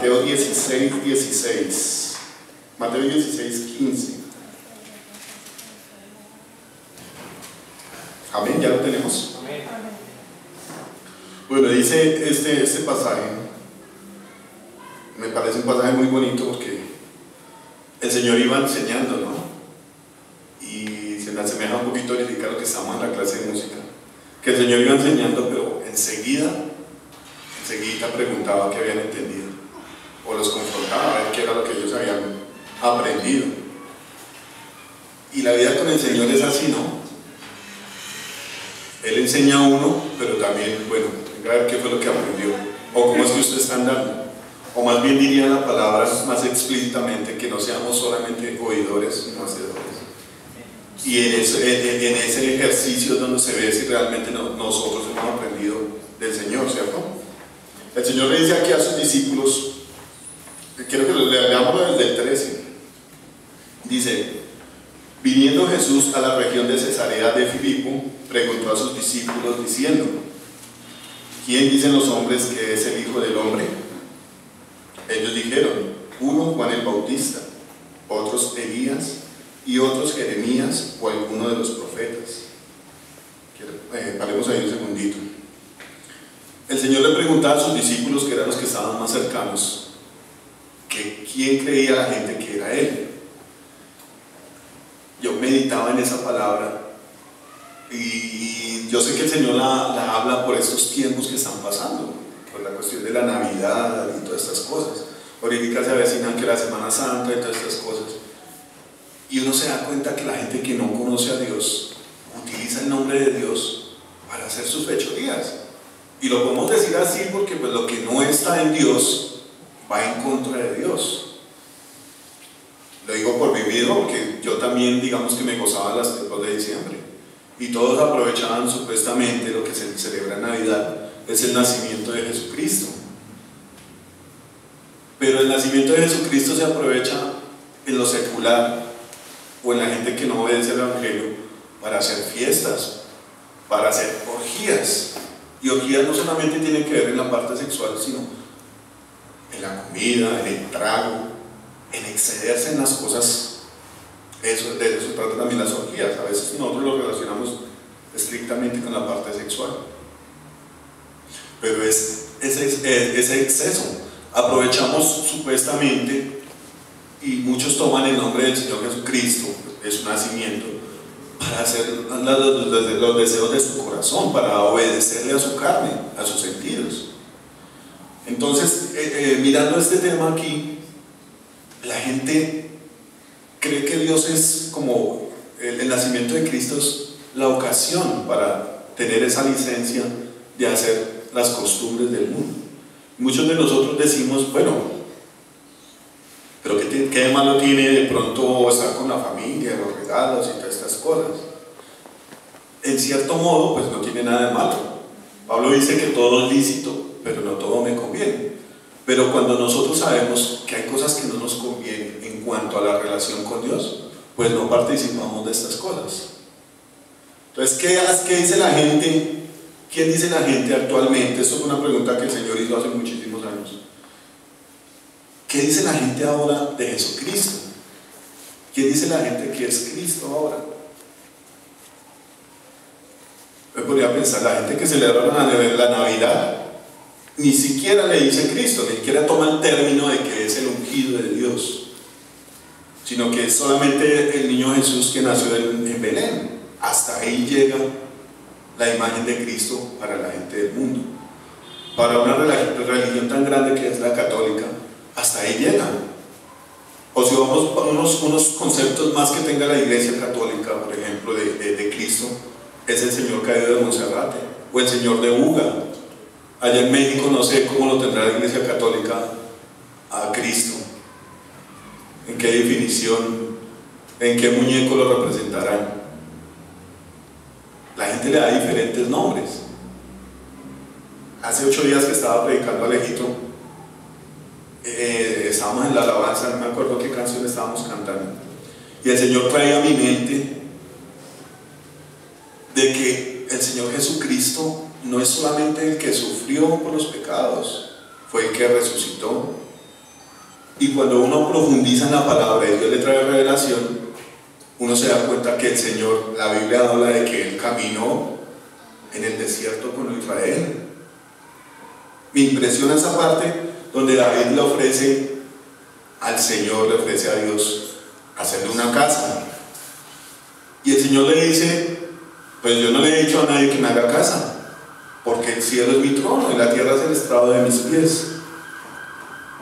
Mateo 16, 16. Mateo 16, 15. Amén, ya lo tenemos. Amén. Bueno, dice este pasaje, me parece un pasaje muy bonito porque el Señor iba enseñando, ¿no? Y se me asemeja un poquito ahorita a lo que estamos en la clase de música, que el Señor iba enseñando, pero enseguida preguntaba qué habían entendido, o los confrontaba a ver qué era lo que ellos habían aprendido. Y la vida con el Señor es así, ¿no? Él enseña a uno, pero también, bueno, venga a ver qué fue lo que aprendió, o cómo es que usted está andando, o más bien diría la palabra más explícitamente, que no seamos solamente oidores, sino hacedores. Y en ese ejercicio es donde se ve si realmente nosotros hemos aprendido del Señor, ¿cierto? El Señor le dice aquí a sus discípulos, quiero que le leamos desde el 13, dice: viniendo Jesús a la región de Cesarea de Filipo, preguntó a sus discípulos diciendo: ¿quién dicen los hombres que es el Hijo del Hombre? Ellos dijeron: uno Juan el Bautista, otros Elías, y otros Jeremías o alguno de los profetas. Paremos ahí un segundito. El Señor le preguntaba a sus discípulos, que eran los que estaban más cercanos, que quién creía la gente que era Él. Yo meditaba en esa palabra y yo sé que el Señor la habla por estos tiempos que están pasando, por la cuestión de la Navidad y todas estas cosas. Ahorita se avecinan que la Semana Santa y todas estas cosas. Y uno se da cuenta que la gente que no conoce a Dios utiliza el nombre de Dios para hacer sus fechorías. Y lo podemos decir así porque pues lo que no está en Dios va en contra de Dios. Lo digo por vivido porque yo también, digamos que me gozaba las fiestas de diciembre. Y todos aprovechaban supuestamente lo que se celebra en Navidad, es el nacimiento de Jesucristo. Pero el nacimiento de Jesucristo se aprovecha en lo secular o en la gente que no obedece al Evangelio para hacer fiestas, para hacer orgías. Y orgías no solamente tienen que ver en la parte sexual, sino en la comida, en el trago, en excederse en las cosas. De eso trata también las orgías. A veces nosotros lo relacionamos estrictamente con la parte sexual, pero es ese exceso. Aprovechamos supuestamente, y muchos toman el nombre del Señor Jesucristo, de su nacimiento, para hacer los deseos de su corazón, para obedecerle a su carne, a sus sentidos. Entonces, mirando este tema aquí, la gente cree que Dios es como el nacimiento de Cristo es la ocasión para tener esa licencia de hacer las costumbres del mundo. Muchos de nosotros decimos, bueno, pero ¿qué de malo tiene de pronto estar con la familia, los regalos y todas estas cosas? En cierto modo, pues no tiene nada de malo. Pablo dice que todo es lícito, pero no todo me conviene. Pero cuando nosotros sabemos que hay cosas que no nos convienen en cuanto a la relación con Dios, pues no participamos de estas cosas. Entonces, ¿qué dice la gente? ¿Quién dice la gente actualmente? Esto fue una pregunta que el Señor hizo hace muchísimos años. ¿Qué dice la gente ahora de Jesucristo? ¿Quién dice la gente que es Cristo ahora? Me podría pensar, la gente que celebra la Navidad ni siquiera le dice Cristo, ni siquiera toma el término de que es el ungido de Dios, sino que es solamente el niño Jesús que nació en Belén. Hasta ahí llega la imagen de Cristo para la gente del mundo. Para una religión tan grande que es la católica, hasta ahí llega. O si vamos a unos conceptos más que tenga la Iglesia Católica, por ejemplo, de Cristo, es el Señor caído de Monserrate, o el Señor de Uga. Allá en México no sé cómo lo tendrá la Iglesia Católica a Cristo, en qué definición, en qué muñeco lo representarán. La gente le da diferentes nombres. Hace 8 días que estaba predicando a Alejito, estábamos en la alabanza, no me acuerdo qué canción estábamos cantando, y el Señor trae a mi mente de que el Señor Jesucristo no es solamente el que sufrió por los pecados, fue el que resucitó, Y cuando uno profundiza en la palabra y Dios le trae revelación, uno se da cuenta que el Señor, la Biblia habla de que Él caminó en el desierto con Israel. Me impresiona esa parte donde David le ofrece al Señor, le ofrece a Dios hacerle una casa. Y el Señor le dice, pues yo no le he dicho a nadie que me haga casa, porque el cielo es mi trono y la tierra es el estrado de mis pies.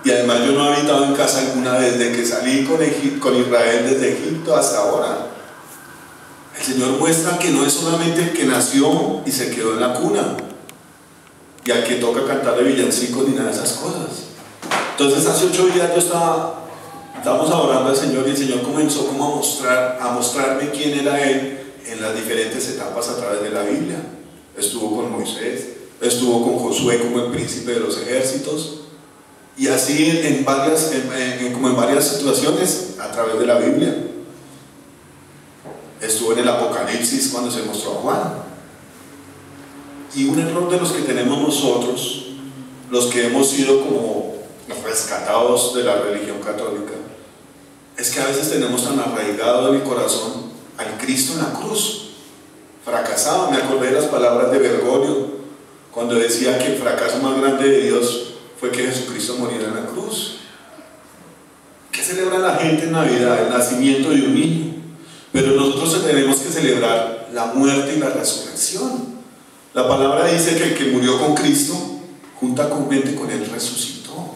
Y además yo no he habitado en casa alguna desde que salí con Israel desde Egipto hasta ahora. El Señor muestra que no es solamente el que nació y se quedó en la cuna y al que toca cantarle villancicos ni nada de esas cosas. Entonces hace 8 días estábamos adorando al Señor y el Señor comenzó como a mostrarme quién era Él en las diferentes etapas a través de la Biblia. Estuvo con Moisés, estuvo con Josué como el príncipe de los ejércitos, y así como en varias situaciones a través de la Biblia. Estuvo en el Apocalipsis cuando se mostró a Juan. Y un error de los que tenemos nosotros, los que hemos sido como rescatados de la religión católica, es que a veces tenemos tan arraigado en el corazón al Cristo en la cruz, fracasado. Me acordé de las palabras de Bergoglio cuando decía que el fracaso más grande de Dios fue que Jesucristo muriera en la cruz. ¿Qué celebra la gente en Navidad? El nacimiento de un niño. Pero nosotros tenemos que celebrar la muerte y la resurrección. La palabra dice que el que murió con Cristo, juntamente con Él resucitó.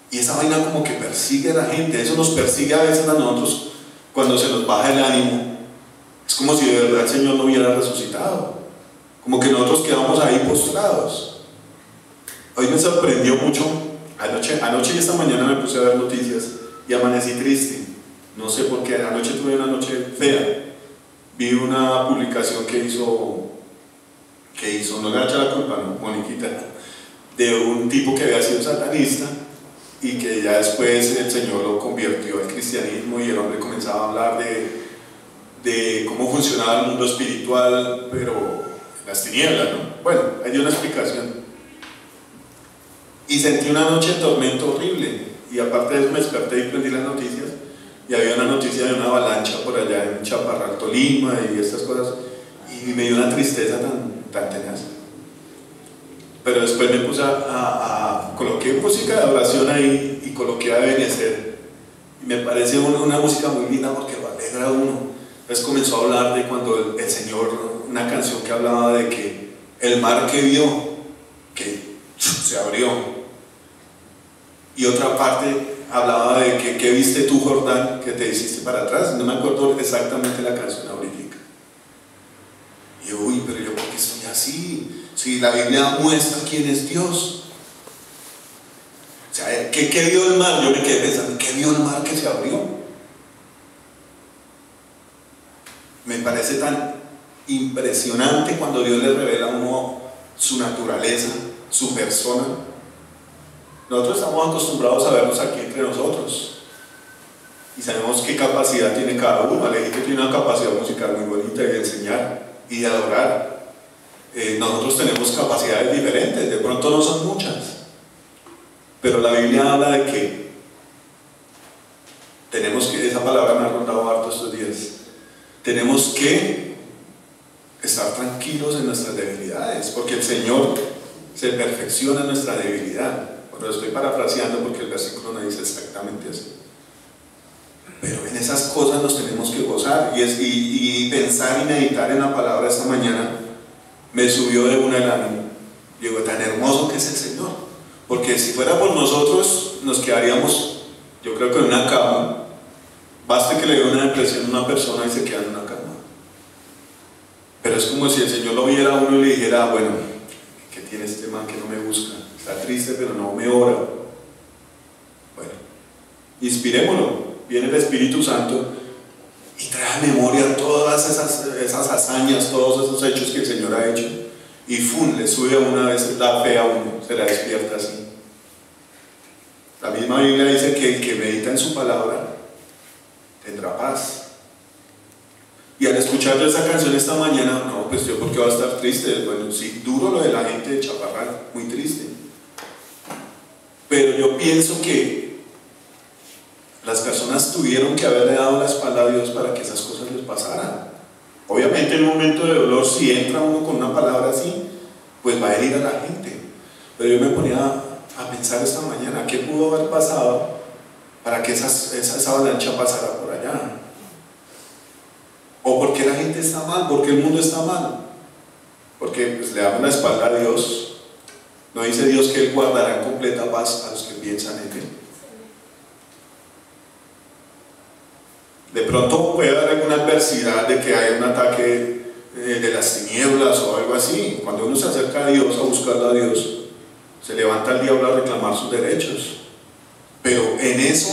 Y esa vaina como que persigue a la gente. Eso nos persigue a veces a nosotros cuando se nos baja el ánimo. Es como si de verdad el Señor no hubiera resucitado, como que nosotros quedamos ahí postrados. Hoy me sorprendió mucho, anoche y esta mañana me puse a ver noticias y amanecí triste. No sé por qué, anoche tuve una noche fea. Vi una publicación que hizo, no le echa la culpa, no, Moniquita, de un tipo que había sido satanista y que ya después el Señor lo convirtió al cristianismo, y el hombre comenzaba a hablar de cómo funcionaba el mundo espiritual, pero en las tinieblas, ¿no? Bueno, hay una explicación. Y sentí una noche de tormento horrible, y aparte de eso me desperté y prendí las noticias, y había una noticia de una avalancha por allá en Chaparral, Tolima, y estas cosas, y me dio una tristeza tan tenaz. Pero después me puse coloqué música de oración ahí y coloqué a Ebenezer, y me parece una música muy linda porque lo alegra a uno. Entonces comenzó a hablar de cuando el Señor, una canción que hablaba de que el mar que vio, que se abrió, y otra parte hablaba de que ¿qué viste tú, Jordán, que te hiciste para atrás? No me acuerdo exactamente la canción ahorita. Y yo, uy, pero yo ¿por qué estoy así? Si la Biblia muestra quién es Dios. O sea, ¿qué vio el mar? Yo me quedé pensando, ¿qué vio el mar que se abrió? Me parece tan impresionante cuando Dios le revela a uno su naturaleza, su persona. Nosotros estamos acostumbrados a vernos aquí entre nosotros y sabemos qué capacidad tiene cada uno. Alejito tiene una capacidad musical muy bonita de enseñar y de adorar. Nosotros tenemos capacidades diferentes, de pronto no son muchas, pero la Biblia habla de que tenemos que, esa palabra me ha rondado harto estos días, tenemos que estar tranquilos en nuestras debilidades, porque el Señor se perfecciona en nuestra debilidad. Lo estoy parafraseando porque el versículo no dice exactamente así, pero en esas cosas nos tenemos que gozar y pensar y meditar en la palabra. Esta mañana me subió de una el ánimo. Digo, tan hermoso que es el Señor, porque si fuera por nosotros nos quedaríamos, yo creo que en una cama. Basta que le dé una depresión a una persona y se queda en una cama. Pero es como si el Señor lo viera a uno y le dijera, bueno, ¿qué tiene este man que no me busca? Está triste pero no me ora. Bueno, inspirémoslo. Viene el Espíritu Santo y trae a memoria todas esas hazañas, todos esos hechos que el Señor ha hecho, y ¡fum!, le sube una vez la fe a uno, se la despierta así. La misma Biblia dice que el que medita en su palabra tendrá paz. Y al escuchar yo esa canción esta mañana, no, pues yo ¿por qué voy a estar triste? Bueno, sí, duro lo de la gente de Chaparral, muy triste. Pero yo pienso que las personas tuvieron que haberle dado la espalda a Dios para que esas cosas les pasaran. Obviamente en un momento de dolor, si entra uno con una palabra así, pues va a herir a la gente. Pero yo me ponía a pensar esta mañana, ¿qué pudo haber pasado para que esa avalancha pasara por allá? ¿O por qué la gente está mal? ¿Por qué el mundo está mal? Porque pues, le damos la espalda a Dios. ¿No dice Dios que Él guardará en completa paz a los que piensan en Él? De pronto puede haber alguna adversidad de que haya un ataque de las tinieblas o algo así. Cuando uno se acerca a Dios, a buscarlo a Dios, se levanta el diablo a reclamar sus derechos. Pero en eso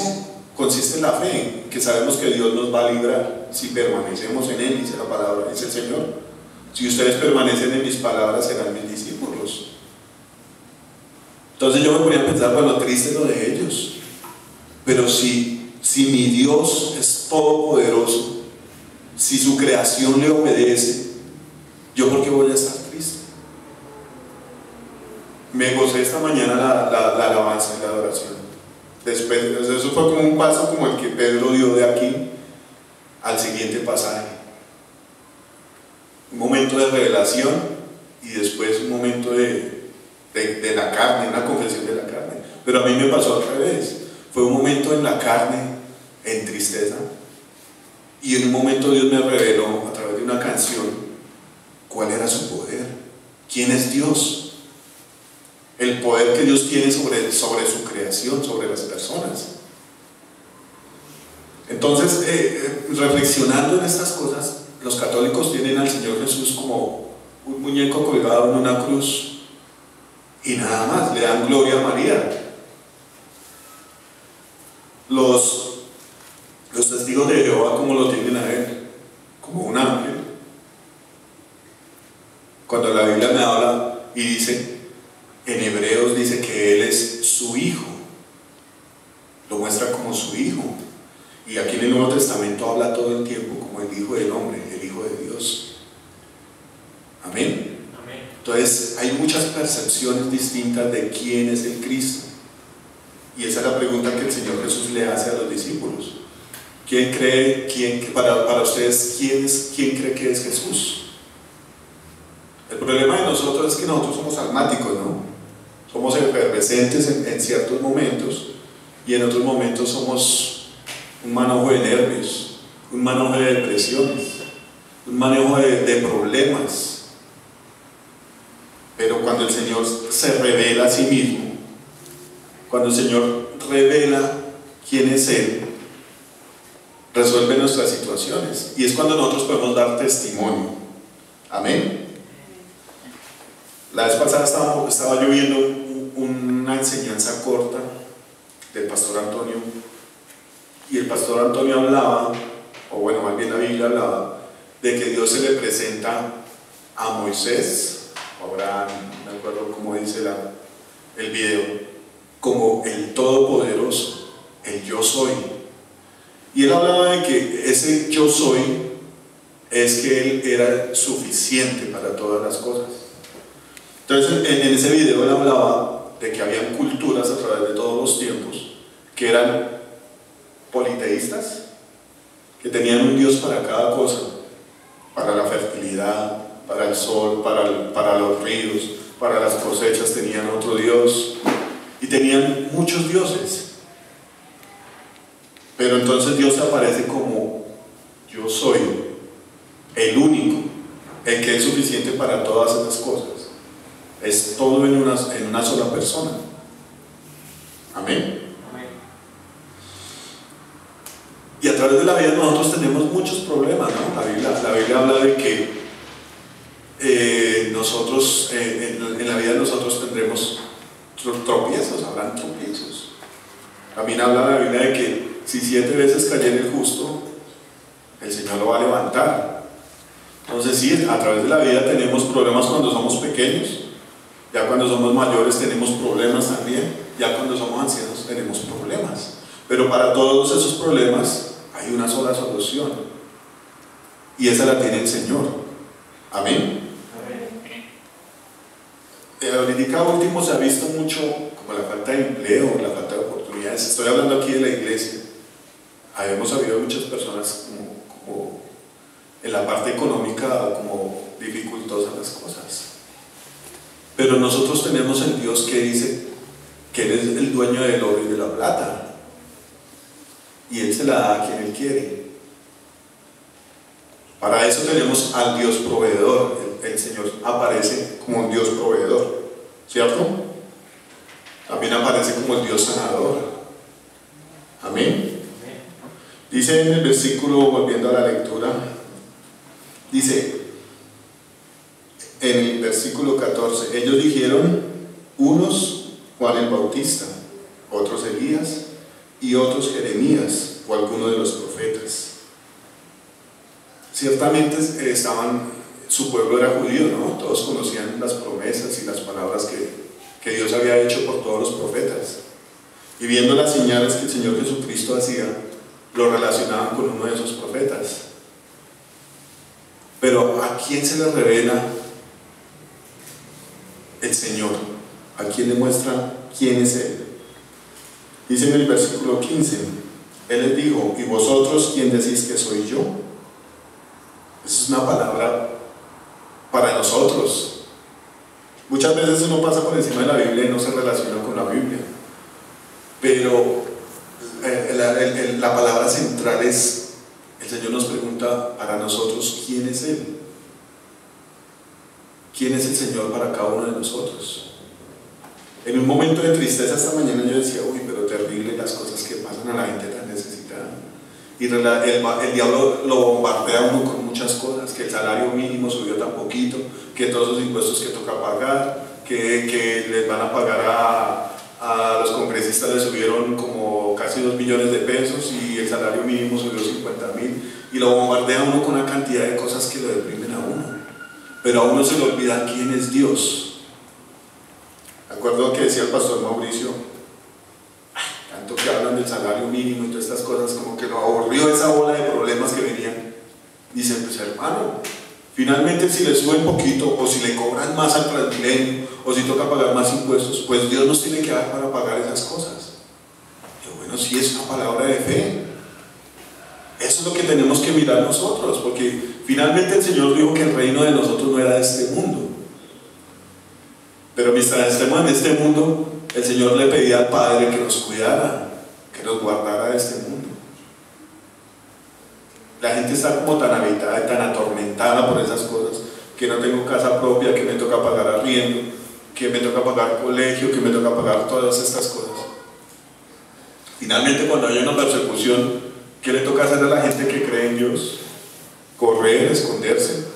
consiste la fe, que sabemos que Dios nos va a librar si permanecemos en Él, dice la palabra, dice el Señor. Si ustedes permanecen en mis palabras, serán mis discípulos. Entonces yo me ponía a pensar, bueno, triste lo de ellos, pero si mi Dios es todopoderoso, si su creación le obedece, ¿yo por qué voy a estar triste? Me gocé esta mañana la alabanza y la adoración. Después, eso fue como un paso como el que Pedro dio de aquí al siguiente pasaje. Un momento de revelación y después un momento de la carne, una confesión de la carne. Pero a mí me pasó al revés. Fue un momento en la carne, en tristeza, y en un momento Dios me reveló a través de una canción cuál era su poder, quién es Dios, el poder que Dios tiene sobre su creación, sobre las personas. Entonces, reflexionando en estas cosas, los católicos tienen al Señor Jesús como un muñeco colgado en una cruz y nada más, le dan gloria a María. Los testigos de Jehová, ¿cómo lo tienen a Él? Como un ángel. Cuando la Biblia me habla y dice, en Hebreos dice que Él es su Hijo, lo muestra como su Hijo. Y aquí en el Nuevo Testamento habla todo el tiempo como el Hijo del Hombre, el Hijo de Dios. Amén. Entonces hay muchas percepciones distintas de quién es el Cristo. Y esa es la pregunta que el Señor Jesús le hace a los discípulos. ¿Quién cree, para ustedes, quién cree que es Jesús? El problema de nosotros es que nosotros somos almáticos, ¿no? Somos efervescentes en ciertos momentos y en otros momentos somos un manojo de nervios, un manojo de depresiones, un manejo de problemas. Pero cuando el Señor se revela a sí mismo, cuando el Señor revela quién es Él, resuelve nuestras situaciones. Y es cuando nosotros podemos dar testimonio. Amén. La vez pasada estaba yo viendo una enseñanza corta del pastor Antonio. Y el pastor Antonio hablaba, o bueno, más bien la Biblia hablaba, de que Dios se le presenta a Moisés, o Abraham, no me acuerdo cómo dice el video, como el Todopoderoso, el Yo Soy. Y él hablaba de que ese Yo Soy es que Él era suficiente para todas las cosas. Entonces en ese video él hablaba de que habían culturas a través de todos los tiempos que eran politeístas, que tenían un Dios para cada cosa, para la fertilidad, para el sol, para los ríos, para las cosechas tenían otro Dios, y tenían muchos dioses. Pero entonces Dios aparece como Yo Soy, el único, el que es suficiente para todas esas cosas. Es todo en una sola persona. Amén. Y a través de la vida nosotros tenemos muchos problemas, ¿no? La Biblia habla de que nosotros, en la vida nosotros tendremos tropiezos, habrán tropiezos. También habla la Biblia de que si 7 veces cayera el justo, el Señor lo va a levantar. Entonces sí, a través de la vida tenemos problemas cuando somos pequeños, ya cuando somos mayores tenemos problemas también, ya cuando somos ancianos tenemos problemas. Pero para todos esos problemas hay una sola solución, y esa la tiene el Señor. Amén. Ahorita último se ha visto mucho como la falta de empleo, la falta de oportunidades. Estoy hablando aquí de la iglesia. habemos habido muchas personas como en la parte económica como dificultosas las cosas. Pero nosotros tenemos el Dios que dice que Él es el dueño del oro y de la plata. Y Él se la da a quien Él quiere. Para eso tenemos al Dios proveedor. El Señor aparece como un Dios proveedor, ¿cierto? También aparece como el Dios sanador. Amén. Dice en el versículo, volviendo a la lectura, dice en el versículo 14, ellos dijeron, unos Juan el Bautista, otros Elías y otros Jeremías o alguno de los profetas. Ciertamente su pueblo era judío, ¿no? Todos conocían las promesas y las palabras que Dios había hecho por todos los profetas. Y viendo las señales que el Señor Jesucristo hacía, lo relacionaban con uno de esos profetas. Pero ¿a quién se le revela el Señor? ¿A quién le muestra quién es Él? Dice en el versículo 15, Él les dijo, ¿y vosotros quién decís que soy yo? Esa es una palabra para nosotros. Muchas veces uno pasa por encima de la Biblia y no se relaciona con la Biblia. Pero la palabra central es, el Señor nos pregunta para nosotros, ¿quién es Él? ¿Quién es el Señor para cada uno de nosotros? En un momento de tristeza esta mañana yo decía, uy, pero terrible las cosas que pasan a la gente tan necesitada. Y el diablo lo bombardea a uno con muchas cosas, que el salario mínimo subió tan poquito, que todos los impuestos que toca pagar, que les van a pagar a los congresistas, les subieron como casi 2 millones de pesos y el salario mínimo subió 50,000, y lo bombardea a uno con una cantidad de cosas que lo deprimen a uno. Pero a uno se le olvida quién es Dios. Me acuerdo que decía el pastor Mauricio, tanto que hablan del salario mínimo y todas estas cosas, como que lo aburrió esa bola de problemas que venían. Dice, pues hermano, finalmente si le suben poquito, o si le cobran más al Transmilenio, o si toca pagar más impuestos, pues Dios nos tiene que dar para pagar esas cosas. Y bueno, sí, es una palabra de fe. Eso es lo que tenemos que mirar nosotros, porque finalmente el Señor dijo que el reino de nosotros no era de este mundo. Pero mientras estemos en este mundo, el Señor le pedía al Padre que nos cuidara, que nos guardara de este mundo. La gente está como tan habitada y tan atormentada por esas cosas, que no tengo casa propia, que me toca pagar arriendo, que me toca pagar colegio, que me toca pagar todas estas cosas. Finalmente, cuando hay una persecución, ¿qué le toca hacer a la gente que cree en Dios? Correr, esconderse.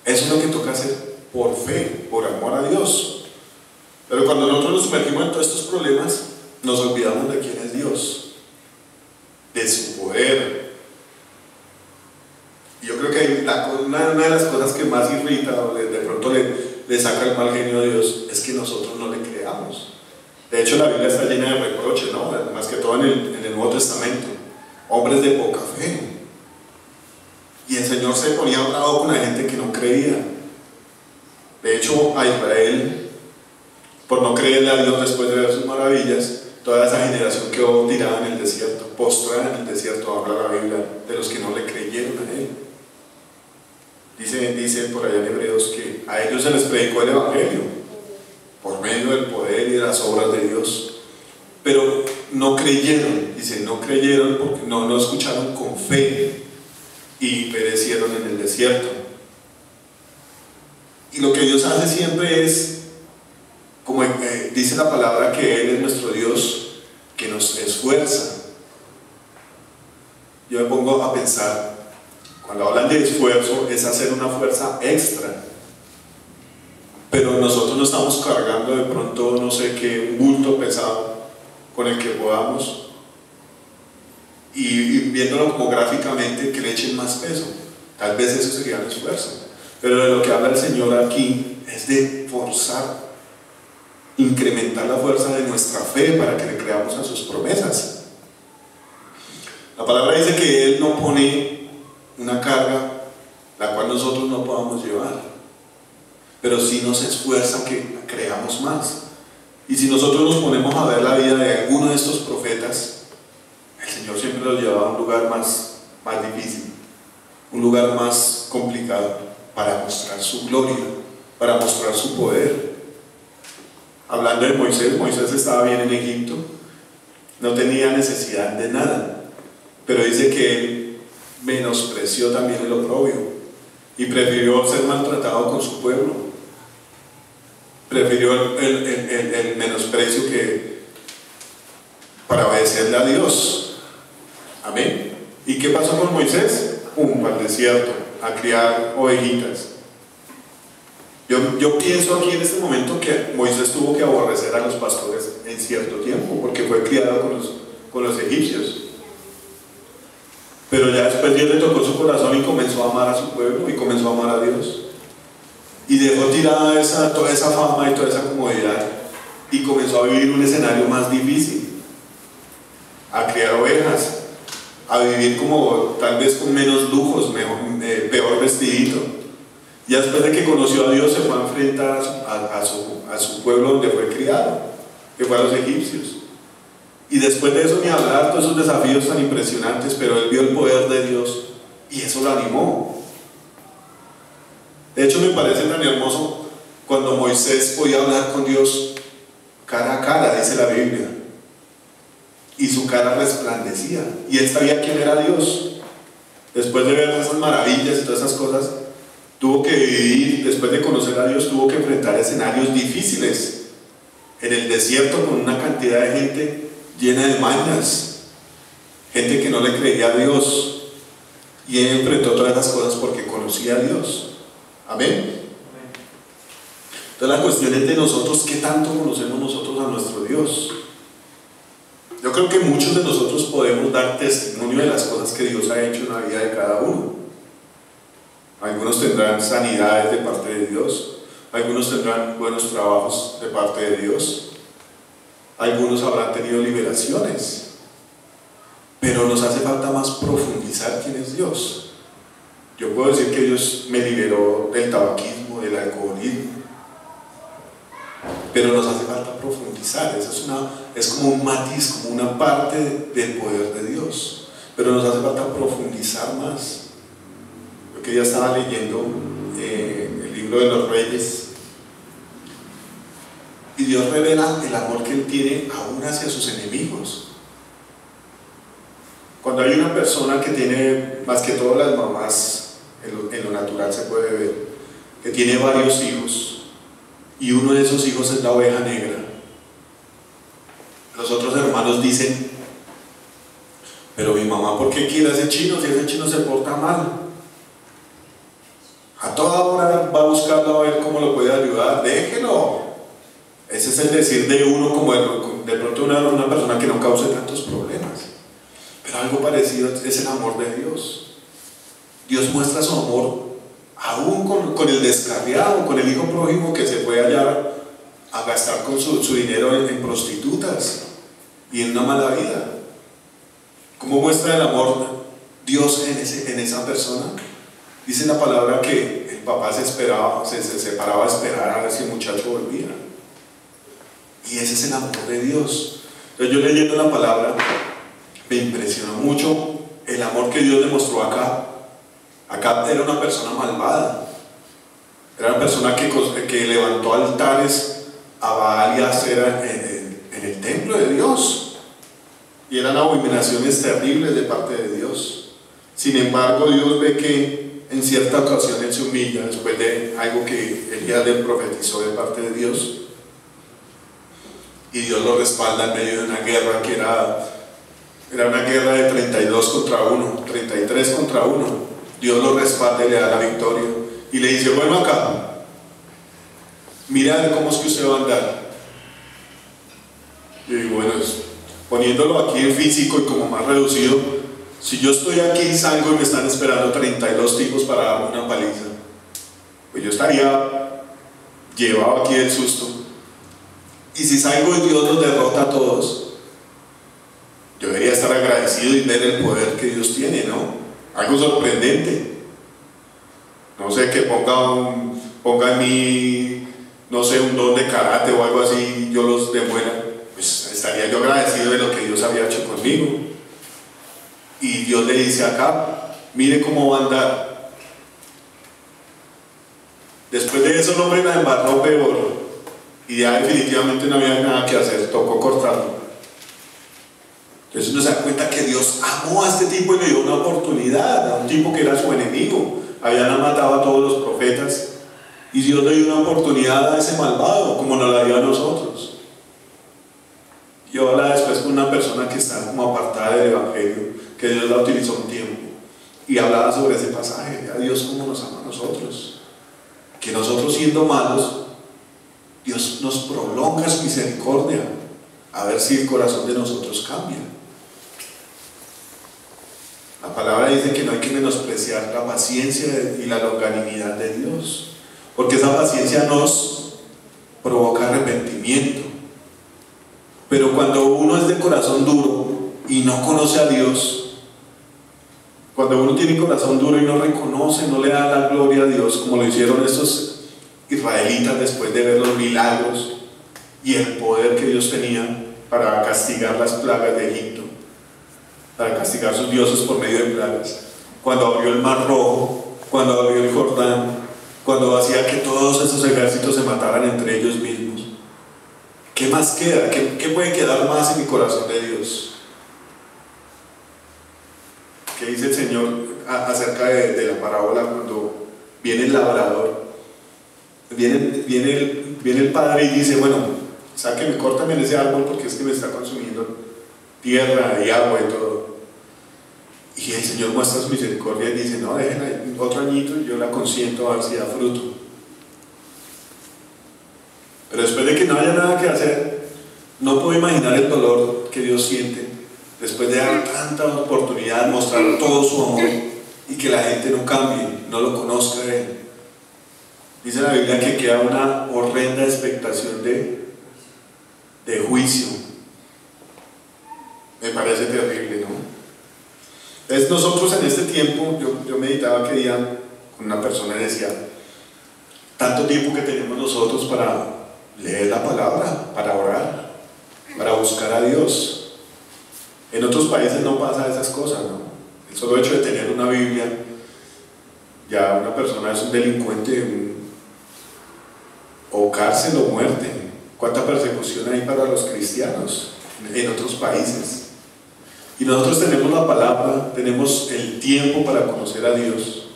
Eso es lo que toca hacer por fe, por amor a Dios. Pero cuando nosotros nos sumergimos en todos estos problemas, nos olvidamos de quién es Dios, de su poder. Y yo creo que una de las cosas que más irrita o de pronto le saca el mal genio a Dios es que nosotros no le creamos. De hecho, la Biblia está llena de reproches, ¿no? Más que todo en el Nuevo Testamento. Hombres de poca fe. Y el Señor se ponía bravo con la gente que no creía. De hecho, a Israel, por no creerle a Dios después de ver sus maravillas, toda esa generación quedó tirada en el desierto, postrada en el desierto. Habla la Biblia de los que no le creyeron a Él. Dice por allá en Hebreos que a ellos se les predicó el Evangelio por medio del poder y de las obras de Dios, pero no creyeron. Dice, no creyeron porque no escucharon con fe y perecieron en el desierto. Y lo que Dios hace siempre es, como dice la palabra, que Él es nuestro Dios, que nos esfuerza. Yo me pongo a pensar, cuando hablan de esfuerzo, es hacer una fuerza extra. Pero nosotros no estamos cargando de pronto, no sé qué, un bulto pesado con el que podamos, y viéndolo como gráficamente, que le echen más peso. Tal vez eso sería un esfuerzo. Pero de lo que habla el Señor aquí es de forzar, incrementar la fuerza de nuestra fe para que le creamos a sus promesas. La palabra dice que Él no pone una carga la cual nosotros no podamos llevar, pero sí nos esfuerza que creamos más. Y si nosotros nos ponemos a ver la vida de alguno de estos profetas, el Señor siempre los llevaba a un lugar más difícil, un lugar más complicado, para mostrar su gloria, para mostrar su poder. Hablando de Moisés, Moisés estaba bien en Egipto, no tenía necesidad de nada, pero dice que él menospreció también el oprobio y prefirió ser maltratado con su pueblo, prefirió el menosprecio que para obedecerle a Dios. Amén. ¿Y qué pasó con Moisés? Al desierto, a criar ovejitas. Yo pienso aquí en este momento que Moisés tuvo que aborrecer a los pastores en cierto tiempo, porque fue criado con los egipcios. Pero ya después Dios le tocó su corazón y comenzó a amar a su pueblo y comenzó a amar a Dios. Y dejó tirada toda esa fama y toda esa comodidad y comenzó a vivir un escenario más difícil, a criar ovejas, a vivir como tal vez con menos lujos, peor vestidito. Y después de que conoció a Dios se fue a enfrentar a su pueblo donde fue criado, que fue a los egipcios. Y después de eso ni hablar, todos esos desafíos tan impresionantes, pero él vio el poder de Dios y eso lo animó. De hecho me parece tan hermoso cuando Moisés podía hablar con Dios cara a cara, dice la Biblia, y su cara resplandecía y él sabía quién era Dios. Después de ver esas maravillas y todas esas cosas, tuvo que vivir, después de conocer a Dios, tuvo que enfrentar escenarios difíciles en el desierto con una cantidad de gente llena de mañas, gente que no le creía a Dios, y él enfrentó todas esas cosas porque conocía a Dios. Amén. Entonces la cuestión es de nosotros, ¿qué tanto conocemos nosotros a nuestro Dios? Yo creo que muchos de nosotros podemos dar testimonio de las cosas que Dios ha hecho en la vida de cada uno. Algunos tendrán sanidades de parte de Dios, algunos tendrán buenos trabajos de parte de Dios, algunos habrán tenido liberaciones, pero nos hace falta más profundizar quién es Dios. Yo puedo decir que Dios me liberó del tabaquismo, del alcoholismo, pero nos hace falta profundizar. Eso es como un matiz, como una parte del poder de Dios, pero nos hace falta profundizar más. Yo que ya estaba leyendo el libro de los Reyes, y Dios revela el amor que Él tiene aún hacia sus enemigos. Cuando hay una persona que tiene, más que todas las mamás, en lo natural se puede ver, que tiene varios hijos, y uno de esos hijos es la oveja negra, los otros hermanos dicen: pero mi mamá, ¿por qué quiere a ese chino si ese chino se porta mal? A toda hora va a buscarlo a ver cómo lo puede ayudar, déjelo. Ese es el decir de uno, como de pronto una persona que no cause tantos problemas. Pero algo parecido es el amor de Dios. Dios muestra su amor aún con el descarriado, con el hijo prójimo que se fue allá a gastar con su dinero en prostitutas y en una mala vida. ¿Cómo muestra el amor Dios en esa persona? Dice la palabra que el papá se separaba a esperar a ver si el muchacho volvía. Y ese es el amor de Dios. Entonces, yo leyendo la palabra me impresionó mucho el amor que Dios demostró acá. Acá era una persona malvada, era una persona que levantó altares a Baal y a Acera en el templo de Dios, y eran abominaciones terribles de parte de Dios. Sin embargo, Dios ve que en cierta ocasión él se humilla después de algo que Elías le profetizó de parte de Dios, y Dios lo respalda en medio de una guerra que era una guerra de 32 contra 1, 33 contra 1. Dios lo respalda y le da la victoria y le dice: bueno, acá, mira a ver cómo es que usted va a andar. Yo digo, bueno, poniéndolo aquí en físico y como más reducido, si yo estoy aquí y salgo y me están esperando 32 tipos para darme una paliza, pues yo estaría llevado aquí del susto. Y si salgo y Dios los derrota a todos, yo debería estar agradecido y ver el poder que Dios tiene, ¿no? Algo sorprendente. No sé, que ponga en mí, no sé, un don de karate o algo así, yo los demuela. Pues estaría yo agradecido de lo que Dios había hecho conmigo. Y Dios le dice acá, mire cómo va a andar. Después de eso el hombre la embarró peor y ya definitivamente no había nada que hacer, tocó cortarlo. Entonces uno se da cuenta que Dios amó a este tipo y le dio una oportunidad a un tipo que era su enemigo. Habían matado a todos los profetas y Dios le dio una oportunidad a ese malvado como nos la dio a nosotros. Yo hablaba después con una persona que está como apartada del Evangelio, que Dios la utilizó un tiempo, y hablaba sobre ese pasaje, a Dios como nos ama a nosotros, que nosotros siendo malos, Dios nos prolonga su misericordia, a ver si el corazón de nosotros cambia. La palabra dice que no hay que menospreciar la paciencia y la longanimidad de Dios, porque esa paciencia nos provoca arrepentimiento. Pero cuando uno es de corazón duro y no conoce a Dios, cuando uno tiene corazón duro y no reconoce, no le da la gloria a Dios, como lo hicieron estos israelitas después de ver los milagros y el poder que Dios tenía para castigar las plagas de Egipto, para castigar sus dioses por medio de plagas, cuando abrió el Mar Rojo, cuando abrió el Jordán, cuando hacía que todos esos ejércitos se mataran entre ellos mismos. ¿Qué más queda? ¿Qué puede quedar más en mi corazón de Dios? ¿Qué dice el Señor acerca de la parábola cuando viene el labrador? Viene el padre y dice, bueno, sáqueme, córtame en ese árbol porque es que me está consumiendo tierra y agua y todo. Y el Señor muestra su misericordia y dice, no, déjenla otro añito y yo la consiento a ver si da fruto. Pero después de que no haya nada que hacer, no puedo imaginar el dolor que Dios siente después de dar tanta oportunidad, mostrar todo su amor y que la gente no cambie, no lo conozca a Él. Dice la Biblia que queda una horrenda expectación de juicio. Me parece terrible, ¿no? Entonces nosotros en este tiempo, yo meditaba que día con una persona y decía, tanto tiempo que tenemos nosotros para leer la palabra, para orar, para buscar a Dios. En otros países no pasa esas cosas, ¿no? El solo hecho de tener una Biblia, ya una persona es un delincuente, o cárcel o muerte. ¿Cuánta persecución hay para los cristianos en otros países? Y nosotros tenemos la palabra, tenemos el tiempo para conocer a Dios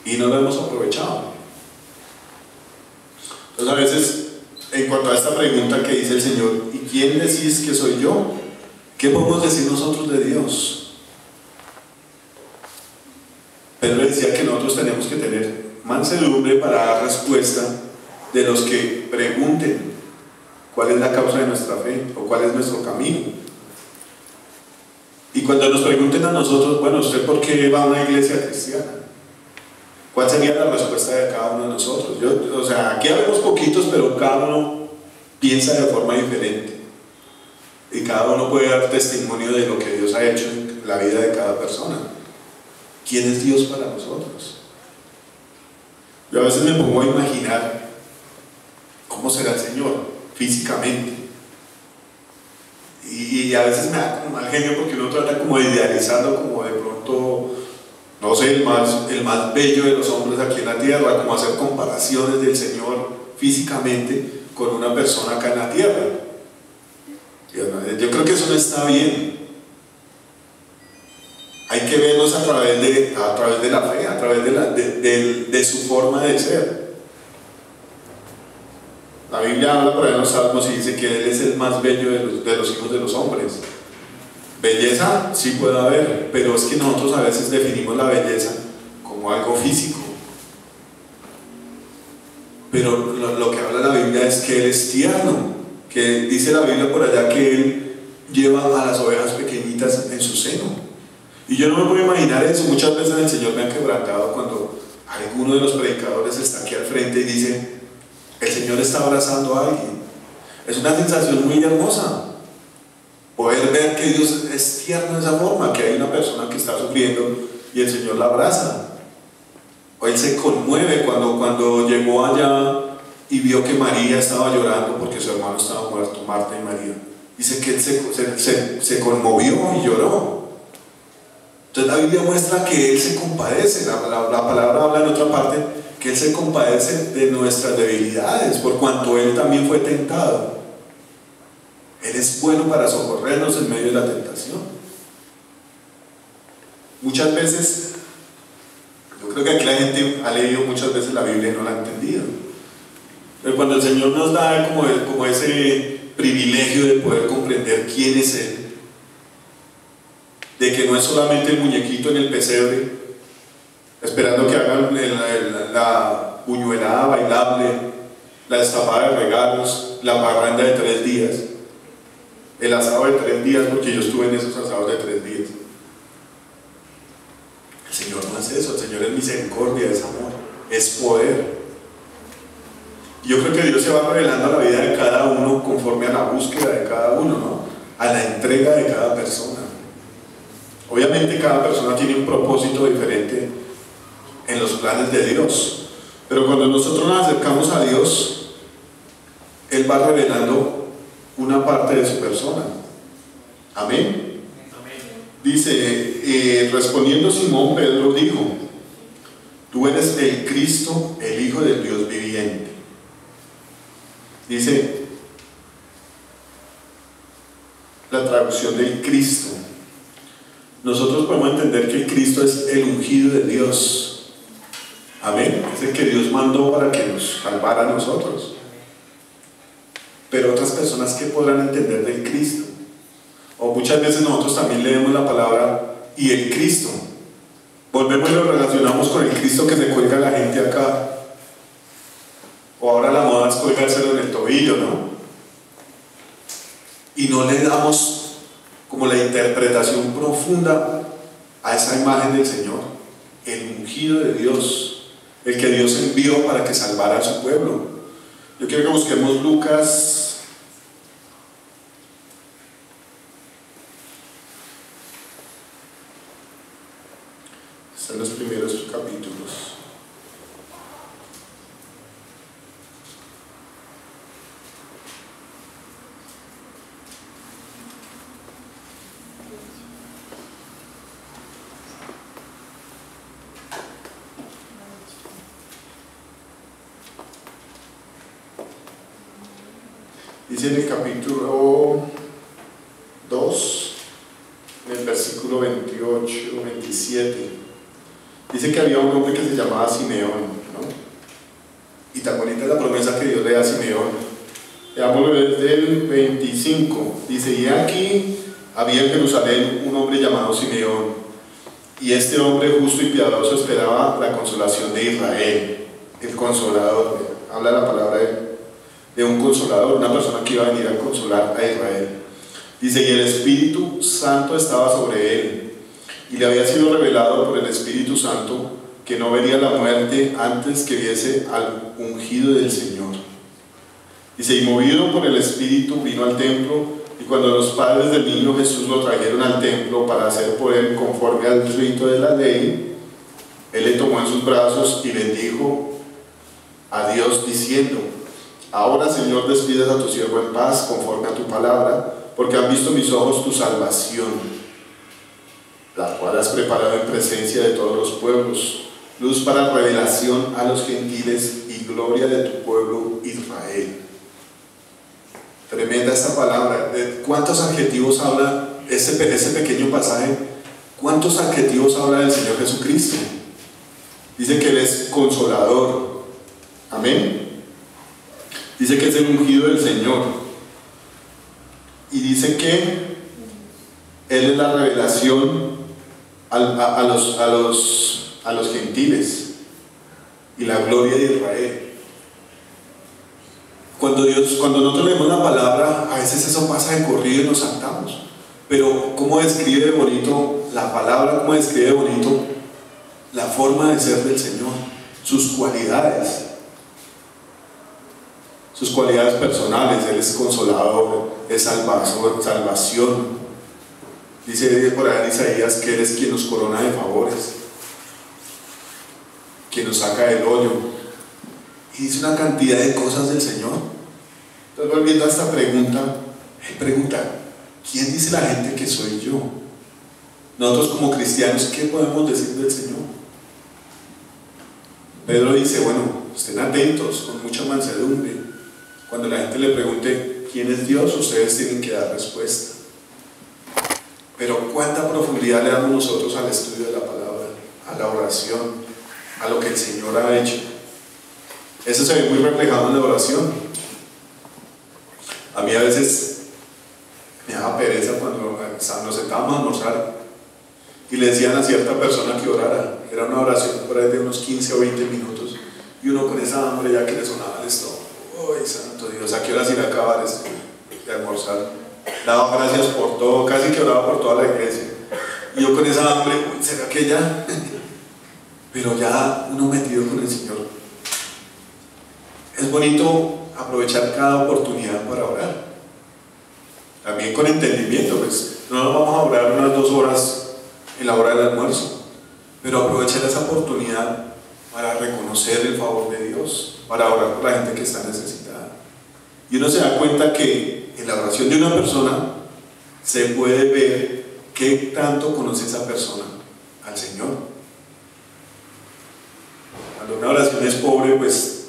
y no lo hemos aprovechado. Entonces a veces, en cuanto a esta pregunta que dice el Señor, ¿y quién decís que soy yo? ¿Qué podemos decir nosotros de Dios? Pedro decía que nosotros tenemos que tener mansedumbre para dar respuesta de los que pregunten cuál es la causa de nuestra fe o cuál es nuestro camino. Y cuando nos pregunten a nosotros, bueno, ¿usted por qué va a una iglesia cristiana? ¿Cuál sería la respuesta de cada uno de nosotros? O sea, aquí habemos poquitos, pero cada uno piensa de forma diferente. Y cada uno puede dar testimonio de lo que Dios ha hecho en la vida de cada persona. ¿Quién es Dios para nosotros? Yo a veces me pongo a imaginar cómo será el Señor físicamente. Y a veces me da como mal genio porque uno trata como de idealizarlo, como de pronto, no sé, el más bello de los hombres aquí en la tierra, como hacer comparaciones del Señor físicamente con una persona acá en la tierra. Yo creo que eso no está bien. Hay que verlos a través de la fe, a través de su forma de ser. La Biblia habla por ahí en los Salmos y dice que Él es el más bello de los hijos de los hombres. Belleza sí puede haber, pero es que nosotros a veces definimos la belleza como algo físico. Pero lo que habla la Biblia es que Él es tierno, que dice la Biblia por allá que Él lleva a las ovejas pequeñitas en su seno. Y yo no me puedo imaginar eso. Muchas veces el Señor me ha quebrantado cuando alguno de los predicadores está aquí al frente y dice: el Señor está abrazando a alguien. Es una sensación muy hermosa poder ver que Dios es tierno de esa forma, que hay una persona que está sufriendo y el Señor la abraza. O Él se conmueve cuando llegó allá y vio que María estaba llorando porque su hermano estaba muerto, Marta y María. Dice que Él se conmovió y lloró. Entonces la Biblia muestra que Él se compadece, la palabra habla en otra parte, que Él se compadece de nuestras debilidades, por cuanto Él también fue tentado. Él es bueno para socorrernos en medio de la tentación. Muchas veces, yo creo que aquí la gente ha leído muchas veces la Biblia y no la ha entendido. Pero cuando el Señor nos da como ese privilegio de poder comprender quién es Él, de que no es solamente el muñequito en el pesebre, esperando que hagan la buñuelada bailable, la destapada de regalos, la parranda de 3 días, el asado de 3 días, porque yo estuve en esos asados de 3 días. El Señor no es eso, el Señor es misericordia, es amor, es poder. Y yo creo que Dios se va revelando a la vida de cada uno conforme a la búsqueda de cada uno, ¿no? A la entrega de cada persona. Obviamente cada persona tiene un propósito diferente en los planes de Dios, pero cuando nosotros nos acercamos a Dios, Él va revelando una parte de su persona. Amén. Dice, respondiendo Simón, Pedro dijo: tú eres el Cristo, el Hijo del Dios viviente. Dice la traducción del Cristo. Nosotros podemos entender que el Cristo es el ungido de Dios. Amén. Es el que Dios mandó para que nos salvara a nosotros. Pero otras personas, ¿qué podrán entender del Cristo? O muchas veces nosotros también leemos la palabra y el Cristo. Volvemos y lo relacionamos con el Cristo que se cuelga la gente acá. O ahora la moda es colgárselo en el tobillo, ¿no? Y no le damos como la interpretación profunda a esa imagen del Señor, el ungido de Dios, el que Dios envió para que salvara a su pueblo. Yo quiero que busquemos Lucas 'Están los primeros capítulos. Dice en el capítulo 2, en el versículo 28, 27, dice que había un hombre que se llamaba Simeón, ¿no? Y tan bonita es la promesa que Dios le da a Simeón. Veámoslo desde el 25. Dice: y aquí había en Jerusalén un hombre llamado Simeón, y este hombre justo y piadoso esperaba la consolación de Israel. El consolador, habla la palabra de un consolador, una persona que iba a venir a consolar a Israel. Dice: y el Espíritu Santo estaba sobre él, y le había sido revelado por el Espíritu Santo que no vería la muerte antes que viese al ungido del Señor. Dice: y movido por el Espíritu vino al templo, y cuando los padres del niño Jesús lo trajeron al templo para hacer por él conforme al rito de la ley, él le tomó en sus brazos y bendijo a Dios diciendo: ahora, Señor, despides a tu siervo en paz conforme a tu palabra, porque han visto mis ojos tu salvación, la cual has preparado en presencia de todos los pueblos, luz para revelación a los gentiles y gloria de tu pueblo Israel. Tremenda esta palabra. ¿Cuántos adjetivos habla ese pequeño pasaje? ¿Cuántos adjetivos habla del Señor Jesucristo? Dice que Él es consolador. Amén. Dice que es el ungido del Señor. Y dice que Él es la revelación a los gentiles y la gloria de Israel. Cuando nosotros leemos la palabra, a veces eso pasa de corrido y nos saltamos. Pero ¿cómo describe bonito la palabra? ¿Cómo describe bonito la forma de ser del Señor? Sus cualidades. Sus cualidades personales. Él es consolador, es salvación. Dice por ahí en Isaías que Él es quien nos corona de favores, quien nos saca del hoyo. Y dice una cantidad de cosas del Señor. Entonces, volviendo a esta pregunta, él pregunta: ¿quién dice la gente que soy yo? Nosotros como cristianos, ¿qué podemos decir del Señor? Pedro dice, bueno, estén atentos, con mucha mansedumbre. Cuando la gente le pregunte quién es Dios, ustedes tienen que dar respuesta. Pero ¿cuánta profundidad le damos nosotros al estudio de la palabra, a la oración, a lo que el Señor ha hecho? Eso se ve muy reflejado en la oración. A mí a veces me daba pereza cuando nos sentábamos a almorzar y le decían a cierta persona que orara. Era una oración por ahí de unos 15 o 20 minutos y uno con esa hambre ya que le sonaba el estómago. ¡Ay, santo Dios! ¿A qué hora se iba a acabar esto de almorzar? Daba gracias por todo, casi que oraba por toda la iglesia. Y yo con esa hambre, ¿será que ya? Pero ya uno metido con el Señor. Es bonito aprovechar cada oportunidad para orar. También con entendimiento, pues no nos vamos a orar unas 2 horas en la hora del almuerzo, pero aprovechar esa oportunidad para reconocer el favor de Dios, para orar por la gente que está necesitada. Y uno se da cuenta que en la oración de una persona se puede ver qué tanto conoce esa persona al Señor. Cuando una oración es pobre, pues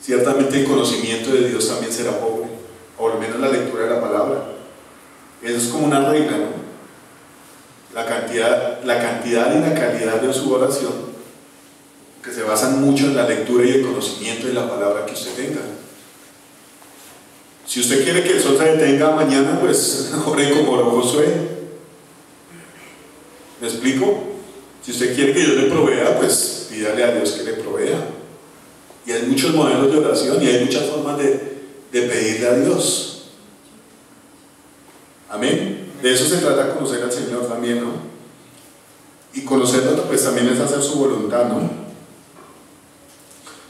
ciertamente el conocimiento de Dios también será pobre, o al menos la lectura de la palabra. Eso es como una regla, ¿no? La cantidad y la calidad de su oración, que se basan mucho en la lectura y el conocimiento de la palabra que usted tenga. Si usted quiere que el sol se detenga mañana, pues ore como oró Josué. ¿Me explico? Si usted quiere que Dios le provea, pues pídale a Dios que le provea. Y hay muchos modelos de oración y hay muchas formas de pedirle a Dios. Amén. De eso se trata, conocer al Señor también, ¿no? Y conocerlo pues también es hacer su voluntad, ¿no?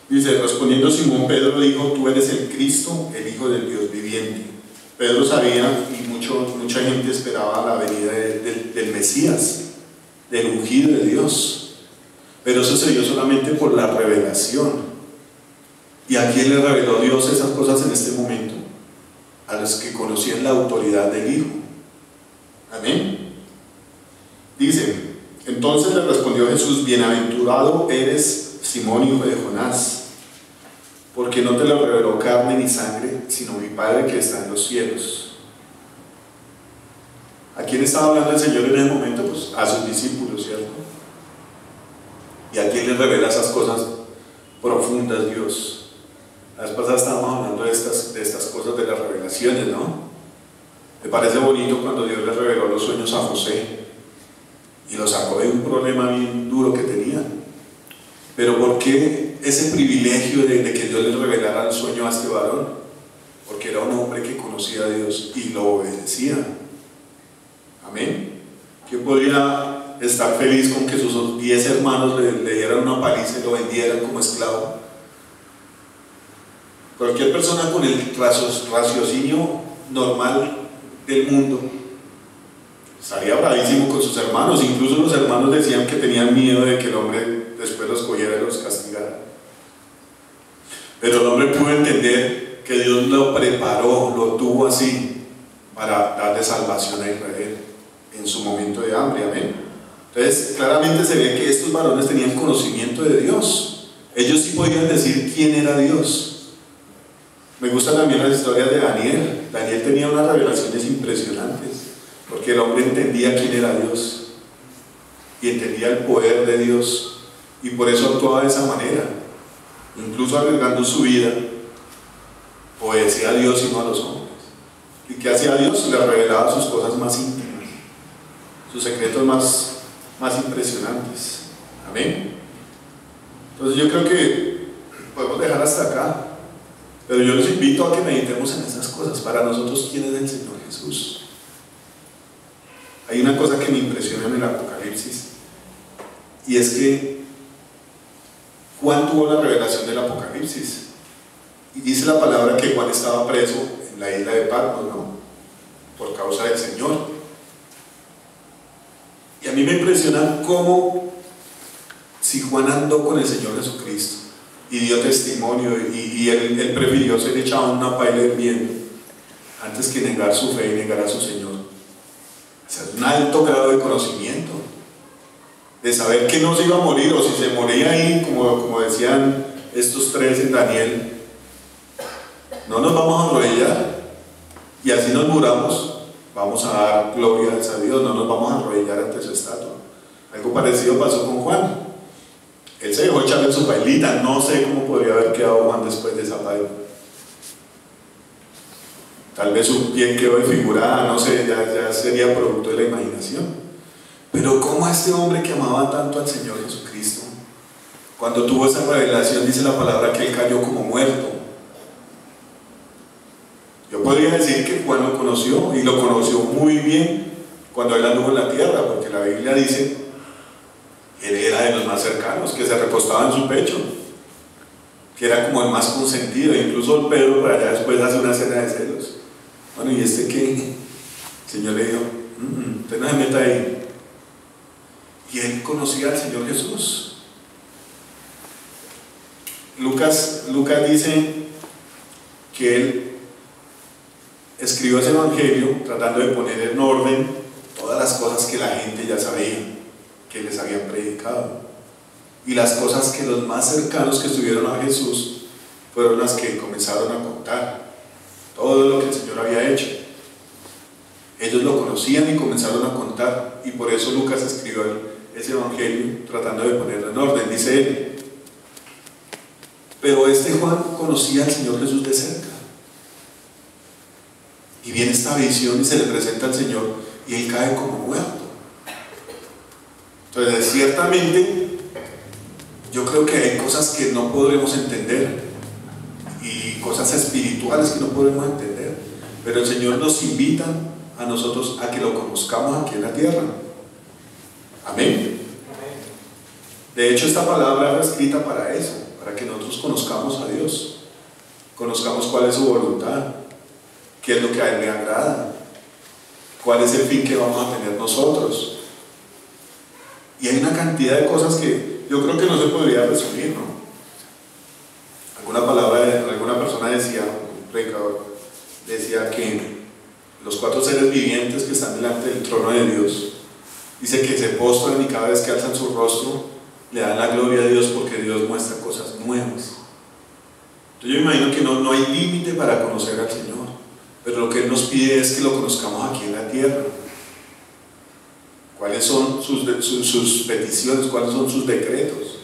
Dice, respondiendo Simón Pedro dijo, tú eres el Cristo, el Hijo del Dios viviente. Pedro sabía y mucha gente esperaba la venida del Mesías, del ungido de Dios. Pero eso se dio solamente por la revelación. ¿Y a quién le reveló Dios esas cosas en este momento? A los que conocían la autoridad del Hijo. Amén. Dice, entonces le respondió Jesús, bienaventurado eres Simón, hijo de Jonás, porque no te lo reveló carne ni sangre, sino mi Padre que está en los cielos. ¿A quién estaba hablando el Señor en ese momento? Pues a sus discípulos, ¿cierto? ¿Y a quién les revela esas cosas profundas Dios? La vez pasada estábamos hablando de estas cosas de las revelaciones, ¿no? Me parece bonito cuando Dios le reveló los sueños a José y lo sacó de un problema bien duro que tenía. Pero ¿por qué ese privilegio de que Dios le revelara el sueño a este varón? Porque era un hombre que conocía a Dios y lo obedecía. Amén. ¿Quién podría estar feliz con que sus 10 hermanos le dieran una paliza y lo vendieran como esclavo? Cualquier persona con el raciocinio normal del mundo estaría bravísimo con sus hermanos. Incluso los hermanos decían que tenían miedo de que el hombre después los cogiera y los castigara. Pero el hombre pudo entender que Dios lo preparó, lo tuvo así para darle salvación a Israel en su momento de hambre. Amén. Entonces claramente se ve que estos varones tenían conocimiento de Dios. Ellos sí podían decir quién era Dios. Me gustan también las historias de Daniel. Daniel tenía unas revelaciones impresionantes, porque el hombre entendía quién era Dios y entendía el poder de Dios, y por eso actuaba de esa manera, incluso arriesgando su vida, obedecía a Dios y no a los hombres. ¿Y qué hacía Dios? Le revelaba sus cosas más íntimas, sus secretos más impresionantes. Amén. Entonces yo creo que podemos dejar hasta acá. Pero yo los invito a que meditemos en esas cosas. Para nosotros, ¿quién es el Señor Jesús? Hay una cosa que me impresiona en el Apocalipsis, y es que Juan tuvo la revelación del Apocalipsis, y dice la palabra que Juan estaba preso en la isla de Patmos, ¿no? Por causa del Señor. Y a mí me impresiona cómo, si Juan andó con el Señor Jesucristo y dio testimonio, y él prefirió ser echado en una paila hirviendo antes que negar su fe y negar a su Señor. es un alto grado de conocimiento, de saber que no se iba a morir, o si se moría ahí, como decían estos tres en Daniel, no nos vamos a arrodillar, y así nos muramos, vamos a dar gloria a Dios, no nos vamos a arrodillar ante su estatua. Algo parecido pasó con Juan. Él se dejó echar en su pailita, no sé cómo podría haber quedado Juan después de esa paila. Tal vez su piel quedó desfigurada, no sé, ya sería producto de la imaginación. Pero ¿cómo este hombre que amaba tanto al Señor Jesucristo, cuando tuvo esa revelación, dice la palabra que él cayó como muerto? Yo podría decir que Juan lo conoció, y lo conoció muy bien cuando él anduvo en la tierra, porque la Biblia dice que él era de los más cercanos, que se recostaba en su pecho, que era como el más consentido. Incluso el Pedro por allá después hace una escena de celos. Bueno, ¿y este qué? El Señor le dijo, usted no se meta ahí. Y él conocía al Señor Jesús. Lucas dice que él escribió ese evangelio tratando de poner en orden todas las cosas que la gente ya sabía, que les habían predicado, y las cosas que los más cercanos que estuvieron a Jesús fueron las que comenzaron a contar todo lo que el Señor había hecho. Ellos lo conocían y comenzaron a contar, y por eso Lucas escribió ese evangelio tratando de ponerlo en orden. Dice él, pero este Juan conocía al Señor Jesús de cerca, y viene esta visión y se le presenta al Señor y él cae como muerto. Entonces, ciertamente yo creo que hay cosas que no podremos entender y cosas espirituales que no podremos entender, pero el Señor nos invita a nosotros a que lo conozcamos aquí en la tierra. Amén. De hecho, esta palabra era escrita para eso, para que nosotros conozcamos a Dios, conozcamos cuál es su voluntad, qué es lo que a Él le agrada, cuál es el fin que vamos a tener nosotros. Y hay una cantidad de cosas que yo creo que no se podría resumir, ¿no? Alguna persona decía, un predicador, decía que los 4 seres vivientes que están delante del trono de Dios, dice que se postran y cada vez que alzan su rostro le dan la gloria a Dios, porque Dios muestra cosas nuevas. Entonces yo me imagino que no hay límite para conocer al Señor, pero lo que Él nos pide es que lo conozcamos aquí en la tierra. ¿Cuáles son sus peticiones? ¿Cuáles son sus decretos?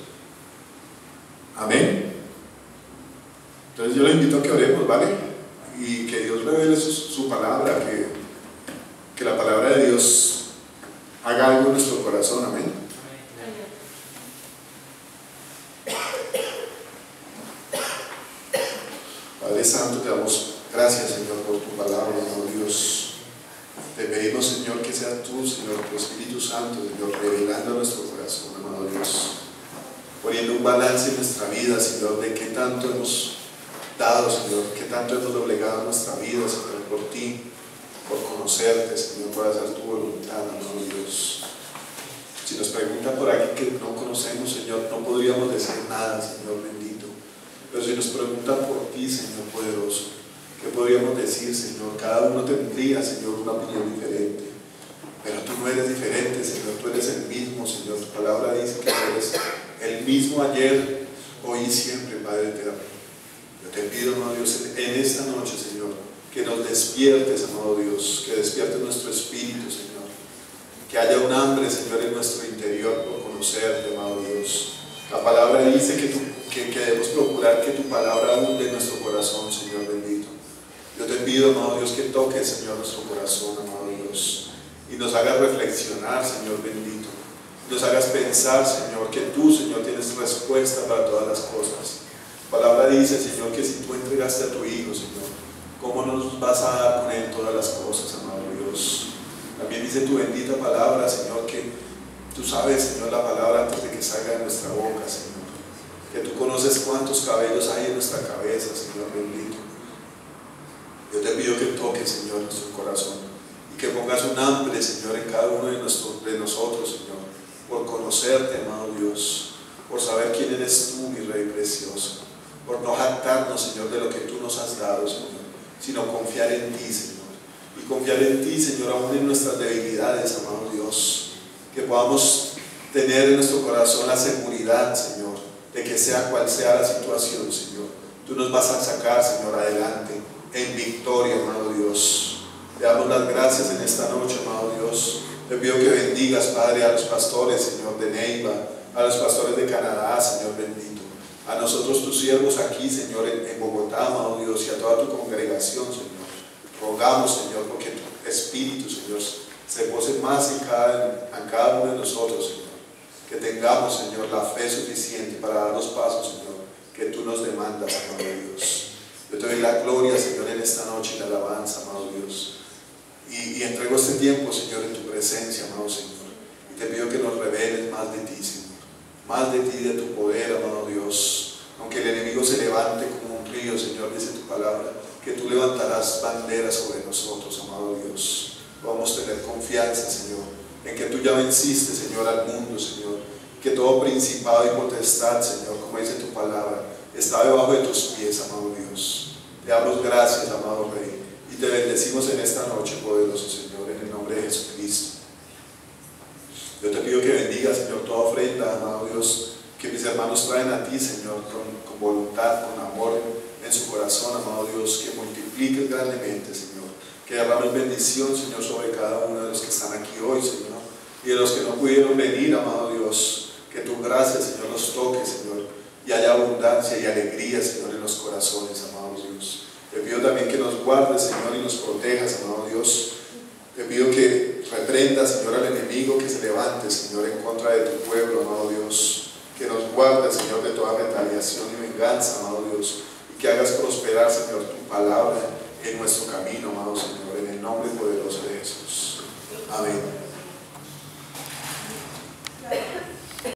Amén. Entonces yo le invito a que oremos, ¿vale? Y que Dios revele su palabra, que la palabra de Dios haga algo en nuestro corazón. Amén. Padre Santo, te damos gracias, Señor, por tu palabra, amado Dios. Te pedimos, Señor, que seas tú, Señor, tu Espíritu Santo, Señor, revelando nuestro corazón, amado Dios, poniendo un balance en nuestra vida, Señor, de qué tanto hemos dado, Señor, qué tanto hemos doblegado nuestra vida, Señor, por ti, por conocerte, Señor, por hacer tu voluntad, amado Dios. Si nos preguntan por aquí que no conocemos, Señor, no podríamos decir nada, Señor bendito. Pero si nos preguntan por ti, Señor poderoso, ¿qué podríamos decir, Señor? Cada uno tendría, Señor, una opinión diferente. Pero tú no eres diferente, Señor, tú eres el mismo, Señor. Tu palabra dice que tú eres el mismo ayer, hoy y siempre, Padre eterno. Yo te pido, amado Dios, en esta noche, Señor, que nos despiertes, amado Dios, que despiertes nuestro espíritu, Señor. Que haya un hambre, Señor, en nuestro interior por conocerte, amado Dios. La palabra dice que debemos procurar que tu palabra abunde en nuestro corazón, Señor bendito. Yo te pido, amado Dios, que toques, Señor, nuestro corazón, amado Dios, y nos hagas reflexionar, Señor bendito. Nos hagas pensar, Señor, que tú, Señor, tienes respuesta para todas las cosas. La palabra dice, Señor, que si tú entregaste a tu Hijo, Señor, ¿cómo nos vas a dar con Él todas las cosas, amado Dios? También dice tu bendita palabra, Señor, que tú sabes, Señor, la palabra antes de que salga de nuestra boca, Señor. Que tú conoces cuántos cabellos hay en nuestra cabeza, Señor bendito. Yo te pido que toques, Señor, nuestro corazón y que pongas un hambre, Señor, en cada uno de nosotros, Señor, por conocerte, amado Dios, por saber quién eres tú, mi Rey precioso, por no jactarnos, Señor, de lo que tú nos has dado, Señor, sino confiar en ti, Señor, y confiar en ti, Señor, aún en nuestras debilidades, amado Dios. Que podamos tener en nuestro corazón la seguridad, Señor, de que sea cual sea la situación, Señor, tú nos vas a sacar, Señor, adelante en victoria, amado Dios. Te damos las gracias en esta noche, amado Dios. Te pido que bendigas, Padre, a los pastores, Señor, de Neiva, a los pastores de Canadá, Señor bendito, a nosotros tus siervos aquí, Señor, en Bogotá, amado Dios, y a toda tu congregación, Señor. Rogamos, Señor, porque tu Espíritu, Señor, se pose más en cada uno de nosotros, Señor. Que tengamos, Señor, la fe suficiente para dar los pasos, Señor, que tú nos demandas, amado Dios. Yo te doy la gloria, Señor, en esta noche y la alabanza, amado Dios. Y entrego este tiempo, Señor, en tu presencia, amado Señor. Y te pido que nos reveles más de ti, Señor. Más de ti, de tu poder, amado Dios. Aunque el enemigo se levante como un río, Señor, dice tu palabra, que tú levantarás banderas sobre nosotros, amado Dios. Vamos a tener confianza, Señor, en que tú ya venciste, Señor, al mundo, Señor. Que todo principado y potestad, Señor, como dice tu palabra, está debajo de tus pies, amado Dios. Te damos gracias, amado Rey. Y te bendecimos en esta noche, poderoso Señor, en el nombre de Jesucristo. Yo te pido que bendiga, Señor, toda ofrenda, amado Dios, que mis hermanos traen a ti, Señor, con voluntad, con amor en su corazón, amado Dios, que multipliques grandemente, Señor, que derrames bendición, Señor, sobre cada uno de los que están aquí hoy, Señor, y de los que no pudieron venir, amado Dios, que tu gracia, Señor, los toque, Señor, y haya abundancia y alegría, Señor, en los corazones, amado Dios. Te pido también que nos guardes, Señor, y nos protejas, amado Dios. Te pido que reprendas, Señor, al enemigo que se levante, Señor, en contra de tu pueblo, amado Dios. Que nos guardes, Señor, de toda retaliación y venganza, amado Dios. Y que hagas prosperar, Señor, tu palabra en nuestro camino, amado Señor, en el nombre poderoso de Jesús. Amén.